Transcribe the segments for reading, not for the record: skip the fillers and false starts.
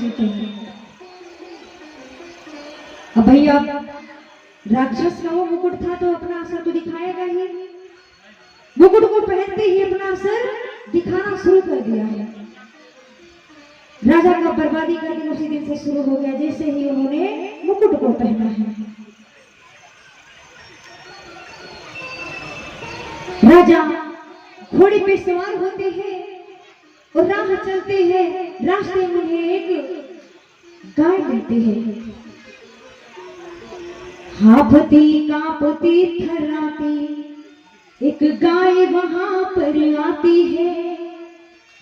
जीते हैं। अब भैया राक्षस का वो मुकुट था तो अपना असर तो दिखाएगा ही। मुकुट को पहनते ही अपना असर दिखाना शुरू कर दिया है। राजा का बर्बादी का दिन उसी दिन से शुरू हो गया जैसे ही उन्होंने मुकुट को पहना है। राजा घोड़े पे सवार होते हैं और राह चलते हैं। रास्ते में उन्हें एक गाय मिलती है। हाफती कांपती थर्राती एक गाय वहां पर आती है।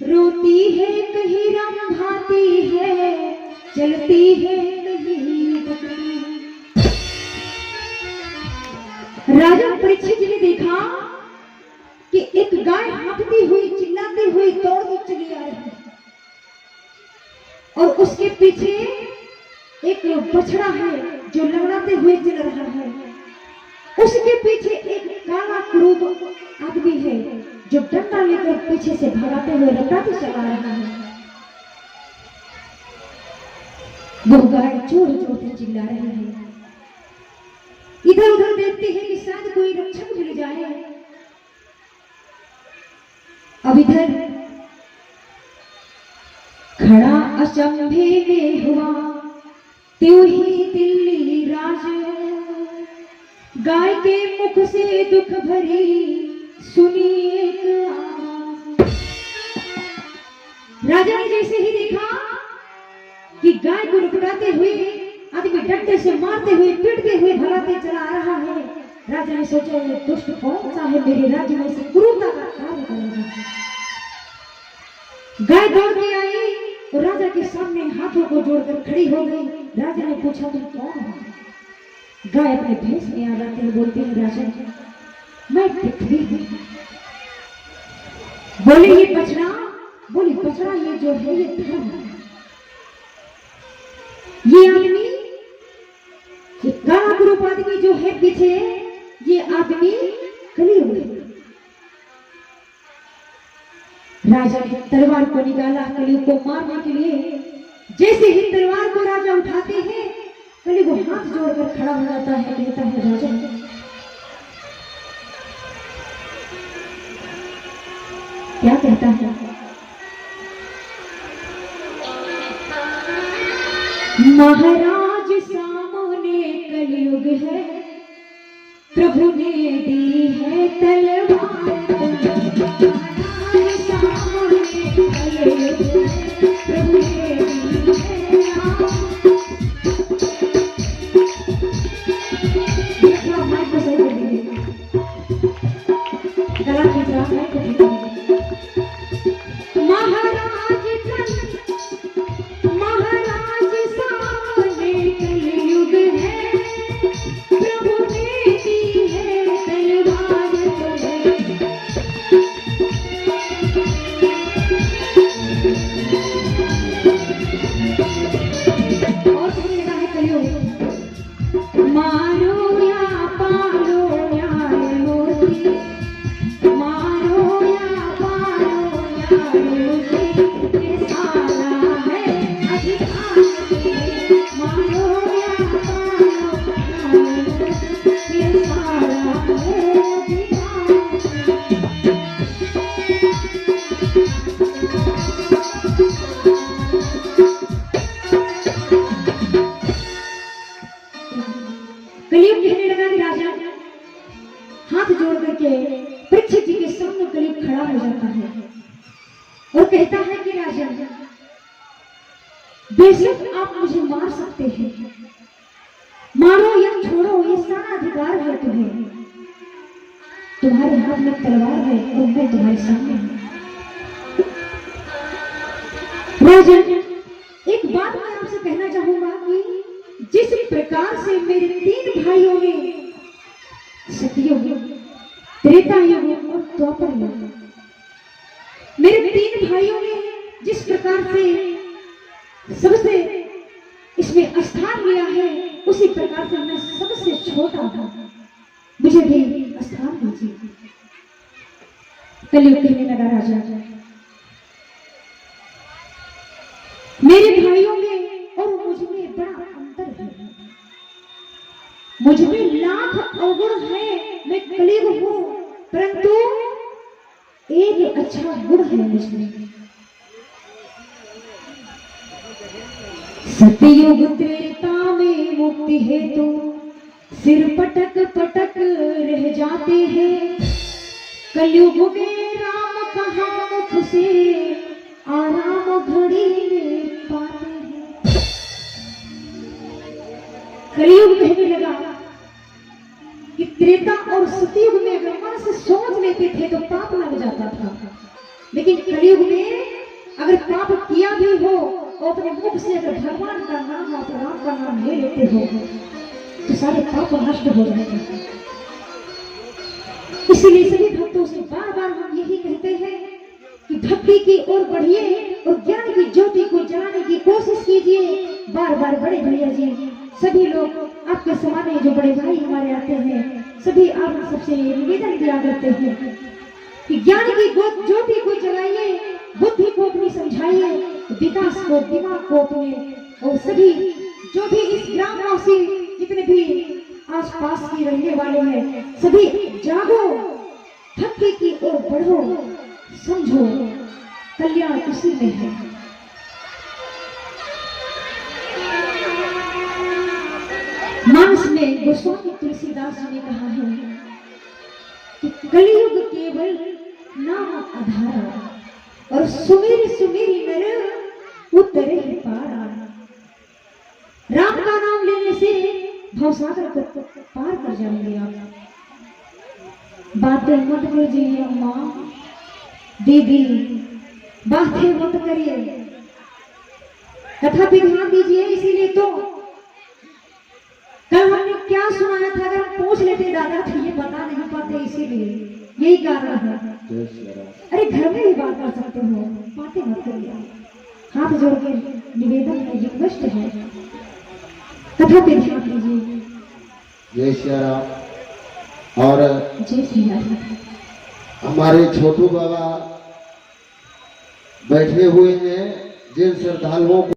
रोती है कहीं रंभाती है, चलती है कहीं बकरी। राजा परीक्षित जी ने देखा कि एक गाय हाँफती हुई चिल्लाती हुई दौड़ती चली आ रही है और उसके पीछे एक बछड़ा है जो लंगड़ाते हुए चल रहा है। उसके पीछे एक काला क्रूर आदमी है जो डंडा लेकर पीछे से भगाते हुए लंगड़ाते चला रहा है। वो गाय जोर जोर से चिल्ला रही है। इधर उधर देखते हैं कि शायद कोई रक्षक मिल जाए। अब इधर खड़ा अचंभे में हुआ त्यों ही दिल्ली राज। गाय के मुख से दुख भरी सुनी एक आवाज। राजा ने जैसे ही देखा कि गाय को लुटाते हुए आदमी डंडे से मारते हुए पीटते हुए भगाते चला आ रहा है। राजा ने सोचा ये दुष्ट कौन सा है मेरे राज्य में से क्रूरता का कार्य करेगा। गाय दौड़ के आई और राजा के सामने हाथों को जोड़कर खड़ी हो गई। राजा ने पूछा तुम कौन हो? गाय अपने भेष में आ जाते हैं, बोलते हैं राजा मैं पृथ्वी हूं। बोले ये बछड़ा, बोली बछड़ा ये जो है ये धर्म है। ये आदमी ये काला ग्रुप आदमी जो है पीछे ये आदमी कलयुग है। राजा ने तलवार को निकाला कलयुग को मारने के लिए। जैसे ही तलवार को राजा उठाते हैं कलयुग हाथ जोड़कर खड़ा हो जाता है। कहता है राजा क्या कहता है? महाराज सामने कलयुग है, प्रभु ने दी है तलवार। कलयुग कहने लगा कि राजा हाथ जोड़ करके परीक्षित जी के सामने कलयुग खड़ा हो जाता है और कहता है कि राजा बेशक आप मुझे मार सकते हैं, मारो या छोड़ो ये सारा अधिकार है तुम्हें। तुम्हारे हाथ में तलवार है और मैं तुम्हारे सामने हूं। राजा एक बात मैं आपसे कहना चाहूंगा कि जिस प्रकार से मेरे तीन भाइयों ने सतयुग, त्रेता युग और द्वापर युग, मेरे तीन भाइयों ने जिस प्रकार से सबसे इसमें स्थान लिया है उसी प्रकार से मैं सबसे छोटा हूं, मुझे भी स्थान दीजिए। कलयुग कहने लगा राजा मेरे भाइयों में मुझ में लाख अवगुण है, मैं कलयुग हूँ, परंतु एक अच्छा गुण है मुझमें। सतयुग त्रेता में मुक्ति हेतु सिर पटक पटक रह जाते हैं, कलयुग में राम कहाँ मुख से आराम घड़ी में पाते हैं। कलयुग कहने लगा कि त्रेता और सतयुग में अगर मन से सोच लेते थे तो पाप लग जाता था, लेकिन कलयुग में अगर पाप किया भी हो और अपने मुख से अगर भगवान का नाम और राम का नाम ले लेते हो तो सारे पाप नष्ट हो जाते हैं। इसलिए सभी भक्तों से बार बार हम यही कहते हैं कि भक्ति की ओर बढ़िए और ज्ञान की ज्योति को जलाने की कोशिश कीजिए। बार बार बड़े भैया जी सभी लोग आपके समाने जो बड़े भाई हमारे आते हैं, सभी आप सबसे निवेदन किया करते हैं कि ज्ञान की ज्योति को जलाइए, बुद्धि को अपनी समझाइए, विकास को, दिमाग को अपने, और सभी जो भी इस ग्रामवासी जितने भी आसपास के रहने वाले हैं सभी जागो, भक्ति की ओर बढ़ो, समझो कल्याण उसी में है। मानस में गोस्वामी तुलसीदास जी ने कहा है कि कलयुग केवल नाम आधारा और सुमेरी सुमेरी नर उतरे ही पारा। राम का नाम लेने से भवसागर को पार कर जाएंगे आप। बातें मत कीजिए अम्मा दीदी, बातें मत करिए, कथा पे ध्यान दीजिए। इसीलिए तो कल हमने क्या सुनाया था, अगर हम पूछ लेते दादा तो ये बता नहीं पाते, इसीलिए यही कारण है। अरे घर में भी बात कर सकते हो, बातें मत करिए। हाथ जोड़ के निवेदन है, रिक्वेस्ट है, कथा पे ध्यान दीजिए। जय श्री राम। और जय श्री राम। हमारे छोटू बाबा बैठे हुए हैं जिन श्रद्धालुओं को